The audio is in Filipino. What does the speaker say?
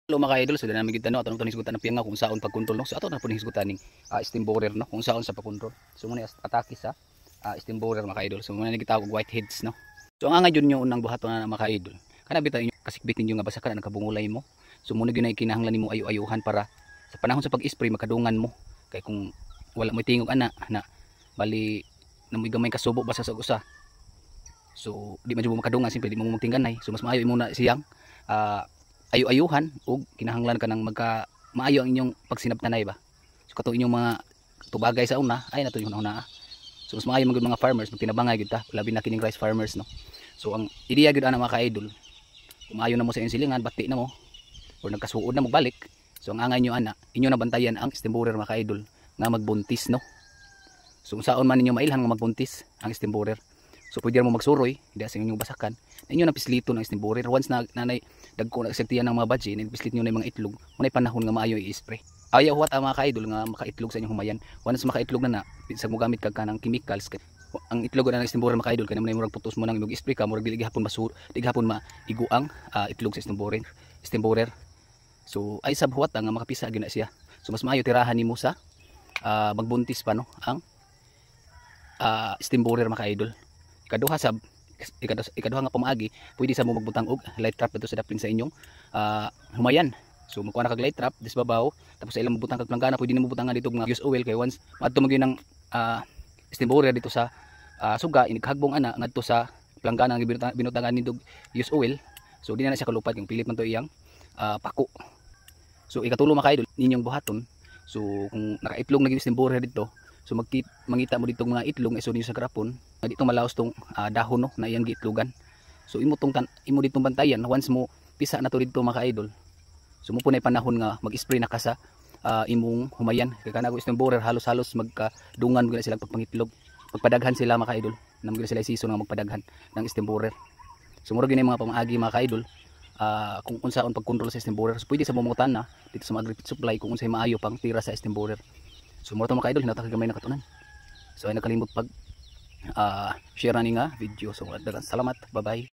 Hello mga ka-idol, so dana kita no atong hisgutan ng pianga kung saon pagkontrol no. So ato na po hisgutan ning steam borer no kung saon sa pagkontrol. So muna atake sa steam borer mga ka-idol. So muna ni kita og white heads no. So ang angay jud nyo unang buhaton na mga ka-idol. Kana bitaw inyo kasikbit ninyo nga basa ka na nakabungulay mo. So muna gyud na kinahanglan nimo ayu-ayuhan para sa panahon sa pag-spray makadungan mo. Kay kung wala mo tingog ana na bali namoy gamay kasubo basa sa usa. So di man jud mo makadungan simpre di mo magtingganay. So mas maayo muna siyang ayu-ayuhan ug kinahanglan ka nang magka maayo ang inyong pagsinabtanay ba. So kato inyong mga tubagay sa una ay nato yung una. So mas maayo man mga farmers magtinabangay gyud ta labi na kining rice farmers no. So ang ideya gyud ana mga ka-idol kung maayo na mo sa inyong silingan bati na mo or nagkasuod na magbalik. So ang angay nyo ana inyo na bantayan ang steam borer mga ka-idol nga magbuntis no. So kung saon man ninyo mailhan nga magbuntis ang steam borer. So pwede mo magsuroy, hindi sa inyong basakan. Inyo na pislito ng steam borer. Once na nanay dagko na sektiyan ng mga badge, pislit niyo na yung mga itlog. Munay panahon nga maayo i-spray. Ayaw huwat ang mga ka-idol nga makaitlog sa inyong humayan. Once makaitlog na bisag mo gamit kag kanang chemicals. Ang itlog na ng steam borer mga ka-idol kay naman murag putos mo nang imong i-spray ka, murag dili gihapon masur, di gihapon maigo ang itlog sa steam borer. Steam borer. So ay sab huwat nga makapisa gyud na siya. So mas maayo tirahan nimo sa magbuntis pa no ang steam borer mga ka-idol. Ikaduha nga pamaagi pwede sa mo magbutang og light trap dito sa dapling sa inyong humayan. So magkuha na kag light trap dis babaw tapos sa ilang mabutang kag planggana pwede nimo butangan dito nga use oil kay once madto magyo ng steam borer dito sa suga inighagbong ana ngadto sa planggana nga binutangan nindog use oil. So di na siya kalupad kung pilit man to iyang pako. So ikatulo mga ka-idol ninyong buhaton. So kung nakaitlog na gyud steam borer dito so mangita mo dito mga itlog nga iso niyo sa karapon dito malaos tong dahon no na iyang giitlogan. So imo ditong bantayan once mo pisa na to dito mga ka-idol. So mo punay panahon nga mag-spray na ka sa imong humayan kay kana ko steam borer halos magkadungan gyud sila pagpangitlog. Pagpadaghan sila mga ka-idol namo gyud sila season nga magpadaghan ng steam borer. So mura gyud mga pamaagi mga ka-idol kung unsaon pagkontrol sa steam borer. So pwede sa mamutan na dito sa mag-repeat supply kung unsay maayo pang tira sa steam borer. So mura to mga ka-idol hinata gamay na katunan. So ay nakalimot pag share na ni nga video. So salamat, bye bye.